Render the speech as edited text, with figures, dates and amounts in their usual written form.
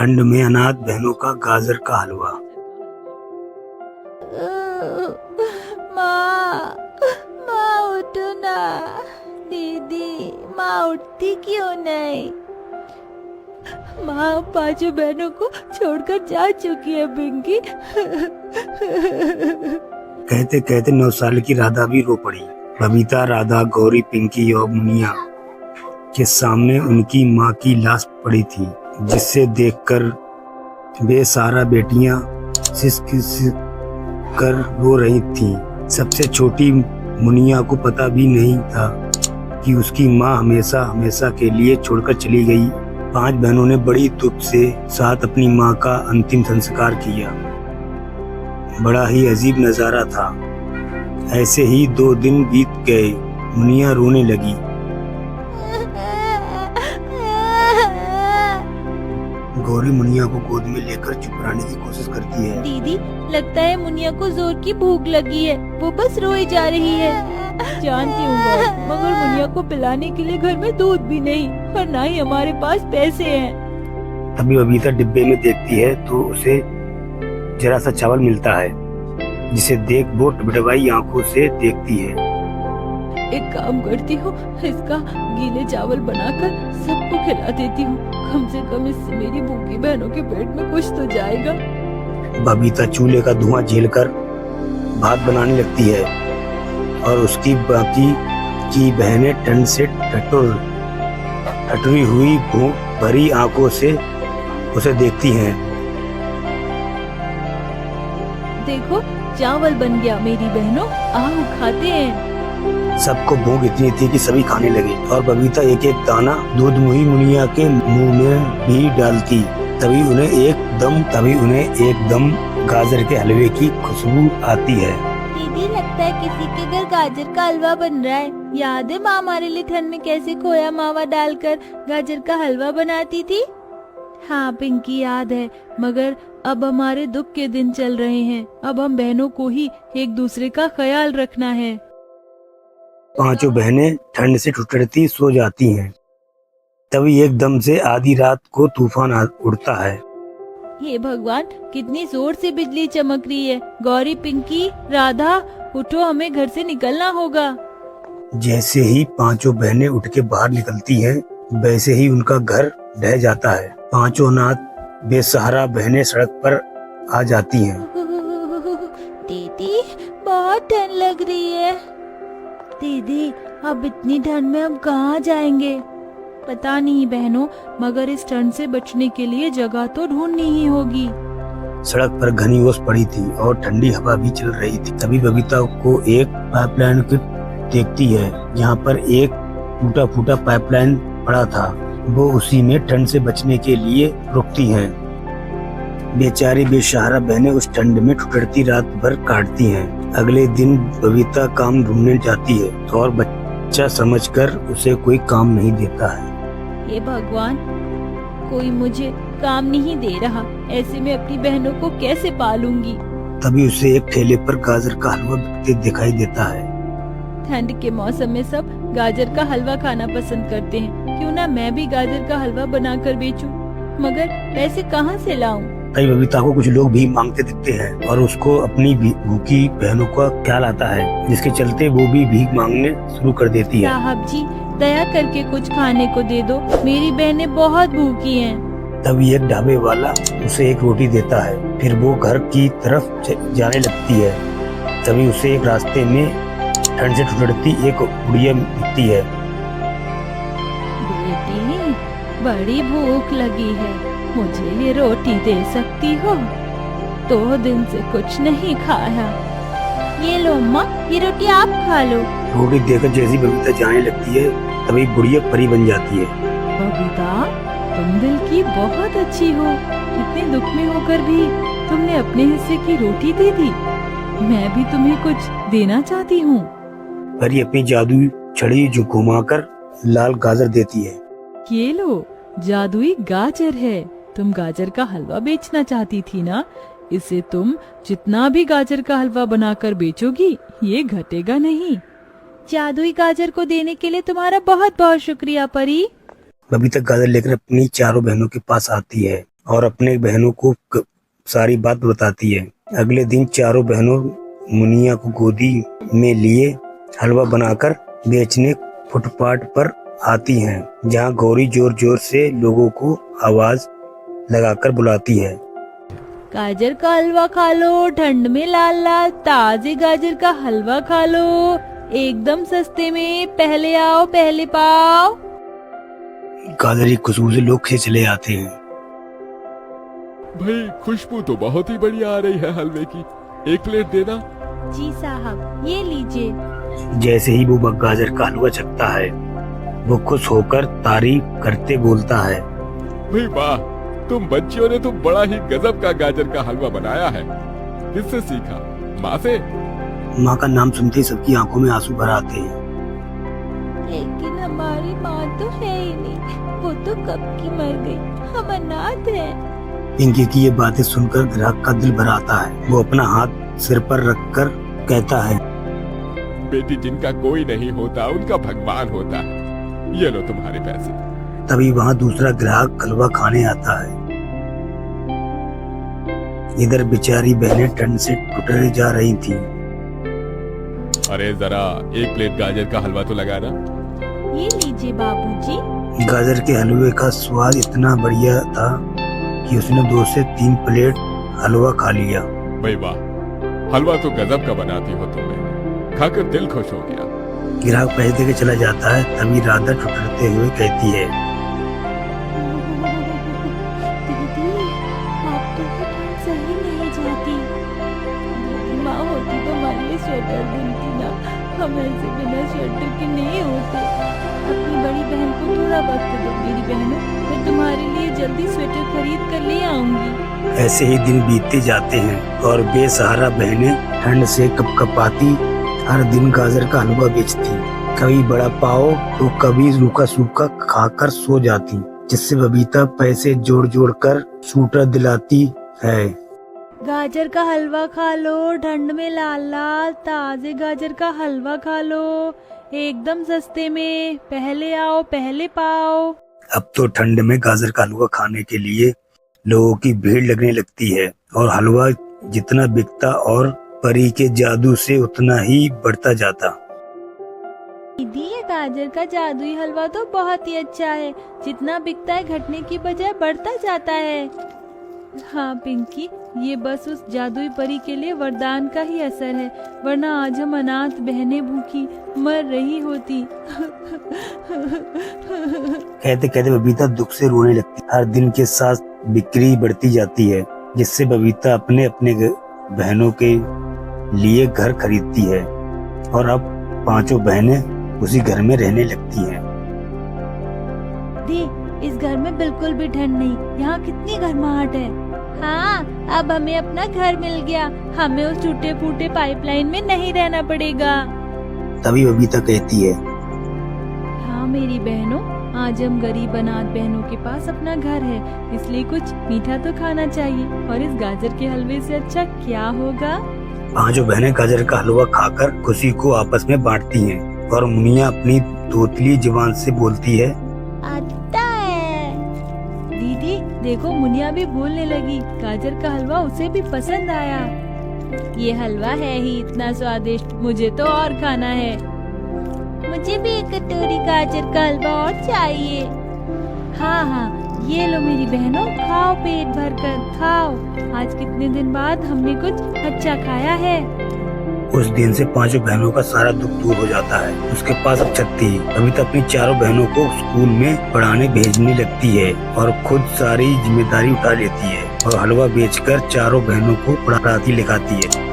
ठंड में अनाथ बहनों का गाजर का हलवा। माँ, माँ उठो ना। दीदी, माँ उठती क्यों नहीं? माँ पांचों बहनों को छोड़कर जा चुकी है पिंकी। कहते कहते 9 साल की राधा भी रो पड़ी। बबीता, राधा, गौरी, पिंकी और मुनिया के सामने उनकी माँ की लाश पड़ी थी, जिसे देखकर बेसहारा बेटियां सिसक कर रो रही थीं। सबसे छोटी मुनिया को पता भी नहीं था कि उसकी माँ हमेशा हमेशा के लिए छोड़कर चली गई। 5 बहनों ने बड़ी दुख से साथ अपनी माँ का अंतिम संस्कार किया। बड़ा ही अजीब नजारा था। ऐसे ही 2 दिन बीत गए। मुनिया रोने लगी। गौरी मुनिया को गोद में लेकर चुप रहने की कोशिश करती है। दीदी, लगता है मुनिया को जोर की भूख लगी है, वो बस रोई जा रही है। जानती हूँ गौरी, मगर मुनिया को पिलाने के लिए घर में दूध भी नहीं और ना ही हमारे पास पैसे हैं। तभी बबीता डिब्बे में देखती है तो उसे जरा सा चावल मिलता है, जिसे देख वो टबटबाई आंखों से देखती है। एक काम करती हूँ, इसका गीले चावल बनाकर सबको खिला देती हूँ। कम से कम इससे मेरी भूखी बहनों के पेट में कुछ तो जाएगा। बबीता चूल्हे का धुआं झेलकर भात बनाने लगती है और उसकी बाकी की बहनें ठंड से ठठुरी हुई भूख भरी आंखों से उसे देखती हैं। देखो, चावल बन गया मेरी बहनों, आओ खाते हैं। सबको भूख इतनी थी कि सभी खाने लगे और बबीता एक एक दाना दूध मुही मुनिया के मुंह में भी डालती। तभी उन्हें एकदम गाजर के हलवे की खुशबू आती है। दीदी, लगता है किसी के घर गाजर का हलवा बन रहा है। याद है माँ हमारे लिए ठंड में कैसे खोया मावा डालकर गाजर का हलवा बनाती थी? हाँ पिंकी, याद है। मगर अब हमारे दुख के दिन चल रहे हैं। अब हम बहनों को ही एक दूसरे का ख्याल रखना है। 5 बहनें ठंड से ठिठुरती सो जाती हैं। तभी एकदम से आधी रात को तूफान उड़ता है। हे भगवान, कितनी जोर से बिजली चमक रही है। गौरी, पिंकी, राधा, उठो, हमें घर से निकलना होगा। जैसे ही 5 बहनें उठ के बाहर निकलती हैं, वैसे ही उनका घर ढह जाता है। 5 अनाथ बेसहारा बहनें सड़क पर आ जाती हैं। दीदी, बहुत ठंड लग रही है। दीदी, अब इतनी ठंड में हम कहाँ जाएंगे? पता नहीं बहनों, मगर इस ठंड से बचने के लिए जगह तो ढूंढनी ही होगी। सड़क पर घनी ओस पड़ी थी और ठंडी हवा भी चल रही थी। तभी बबीता को एक पाइपलाइन की देखती है, जहाँ पर एक टूटा फूटा पाइपलाइन पड़ा था। वो उसी में ठंड से बचने के लिए रुकती हैं। बेचारी बेसहारा बहनें उस ठंड में ठिठुरती रात भर काटती हैं। अगले दिन बबीता काम ढूंढने जाती है और बच्चा समझकर उसे कोई काम नहीं देता है। हे भगवान, कोई मुझे काम नहीं दे रहा, ऐसे में अपनी बहनों को कैसे पालूंगी? तभी उसे एक ठेले पर गाजर का हलवा बिकते दिखाई देता है। ठंड के मौसम में सब गाजर का हलवा खाना पसंद करते हैं। क्यों ना मैं भी गाजर का हलवा बनाकर बेचूं? मगर पैसे कहाँ से लाऊं? तभी बबीता को कुछ लोग भीख मांगते दिखते हैं और उसको अपनी भूखी बहनों का ख्याल आता है, जिसके चलते वो भी भीख मांगने शुरू कर देती है। साहब जी, दया करके कुछ खाने को दे दो, मेरी बहनें बहुत भूखी हैं। तभी एक ढाबे वाला उसे एक रोटी देता है। फिर वो घर की तरफ जाने लगती है। तभी उसे एक रास्ते में ठंड से ठिठुरती एक बुढ़िया दिखती है। बेटी, बड़ी भूख लगी है, मुझे ये रोटी दे सकती हो? 2 दिन से कुछ नहीं खाया। ये लो अम्मा, ये रोटी आप खा लो। रोटी देकर जैसी बबीता जाने लगती है, तभी बुढ़िया परी बन जाती है। बबीता, तुम दिल की बहुत अच्छी हो। इतने दुख में होकर भी तुमने अपने हिस्से की रोटी दे दी। मैं भी तुम्हें कुछ देना चाहती हूँ। परी अपनी जादुई छड़ी जो घुमाकर लाल गाजर देती है। ये लो, जादुई गाजर है। तुम गाजर का हलवा बेचना चाहती थी ना? इसे तुम जितना भी गाजर का हलवा बनाकर बेचोगी, ये घटेगा नहीं। जादुई गाजर को देने के लिए तुम्हारा बहुत बहुत शुक्रिया परी। बबीता गाजर लेकर अपनी 4 बहनों के पास आती है और अपने बहनों को सारी बात बताती है। अगले दिन चारों बहनों मुनिया को गोदी में लिए हलवा बनाकर बेचने फुटपाथ पर आती हैं, जहां गौरी जोर जोर से लोगों को आवाज लगाकर बुलाती है। गाजर का हलवा खा लो, ठंड में लाल लाल ताजे गाजर का हलवा खा लो, एकदम सस्ते में, पहले आओ पहले पाओ। गाजर की खुशबू से लोग खींच चले आते हैं। भाई खुशबू तो बहुत ही बढ़िया आ रही है हलवे की, एक प्लेट देना। जी साहब, ये लीजिए। जैसे ही वो गाजर का हलवा चखता है, वो खुश होकर तारीफ करते बोलता है, भाई वाह, तुम बच्चियों ने तो बड़ा ही गजब का गाजर का हलवा बनाया है। किससे सीखा? माँ से? माँ का नाम सुनते ही सबकी आंखों में आंसू भर आते हैं। लेकिन हमारी माँ तो है ही नहीं, वो तो कब की मर गई, हम अनाथ हैं। पिंकी की ये बातें सुनकर ग्राहक का दिल भर आता है। वो अपना हाथ सिर पर रखकर कहता है, बेटी, जिनका कोई नहीं होता उनका भगवान होता है, ये लो तुम्हारे पैसे। तभी वहाँ दूसरा ग्राहक हलवा खाने आता है। इधर बेचारी बहनें ठंड से टुटने जा रही थी। अरे जरा एक प्लेट गाजर का हलवा तो लगाना। ये लीजिए बाबूजी। गाजर के हलवे का स्वाद इतना बढ़िया था कि उसने 2 से 3 प्लेट हलवा खा लिया। भाई वाह, हलवा तो गजब का बनाती हो तुम, खाकर दिल खुश हो गया। ग्राहक पैसे देके चला जाता है। तभी राधा ठुठुरते हुए कहती है, दीदी, आप तो ठंड सही नहीं जाती। दीदी माँ होती तो हमारे लिए स्वेटर बुनती ना, हम ऐसे बिना स्वेटर के नहीं होते। अपनी बड़ी बहन को थोड़ा वक्त दो मेरी बहनों, मैं तुम्हारे लिए जल्दी स्वेटर खरीद कर ले आऊंगी। ऐसे ही दिन बीतते जाते हैं और बेसहारा बहनें ठंड से कपकपाती हर दिन गाजर का हलवा बेचती। कभी बड़ा पाव तो कभी रूखा सूखा खाकर सो जाती, जिससे बबीता पैसे जोड़ जोड़ कर स्कूटर दिलाती है। गाजर का हलवा खा लो, ठंड में लाल लाल ताजे गाजर का हलवा खा लो, एकदम सस्ते में, पहले आओ पहले पाओ। अब तो ठंड में गाजर का हलवा खाने के लिए लोगों की भीड़ लगने लगती है और हलवा जितना बिकता और परी के जादू से उतना ही बढ़ता जाता। दीदी, ये गाजर का जादुई हलवा तो बहुत ही अच्छा है, जितना बिकता है घटने की बजाय बढ़ता जाता है। हाँ पिंकी, ये बस उस जादुई परी के लिए वरदान का ही असर है, वरना आज हम अनाथ बहनें भूखी मर रही होती। कहते कहते बबीता दुख से रोने लगती। हर दिन के साथ बिक्री बढ़ती जाती है, जिससे बबीता अपने अपने बहनों के लिए घर खरीदती है और अब 5 बहनें उसी घर में रहने लगती हैं। दी, इस घर में बिल्कुल भी ठंड नहीं, यहाँ कितनी गर्माहट है। हाँ, अब हमें अपना घर मिल गया, हमें उस टूटे फूटे पाइपलाइन में नहीं रहना पड़ेगा। तभी बबीता कहती है, हाँ मेरी बहनों, आज हम गरीब अनाथ बहनों के पास अपना घर है, इसलिए कुछ मीठा तो खाना चाहिए, और इस गाजर के हलवे से अच्छा क्या होगा। 5 बहनें गाजर का हलवा खाकर खुशी को आपस में बांटती हैं और मुनिया अपनी तोतली जुबान से बोलती है, आता है। दीदी देखो, मुनिया भी बोलने लगी, गाजर का हलवा उसे भी पसंद आया। ये हलवा है ही इतना स्वादिष्ट, मुझे तो और खाना है। मुझे भी एक कटोरी गाजर का हलवा और चाहिए। हाँ हाँ, ये लो मेरी बहनों, खाओ पेट भर कर खाओ, आज कितने दिन बाद हमने कुछ अच्छा खाया है। उस दिन से 5 बहनों का सारा दुख दूर हो जाता है। उसके पास अब छत्ती है। बबीता अपनी 4 बहनों को स्कूल में पढ़ाने भेजने लगती है और खुद सारी जिम्मेदारी उठा लेती है और हलवा बेचकर 4 बहनों को पढ़ाती लिखाती है।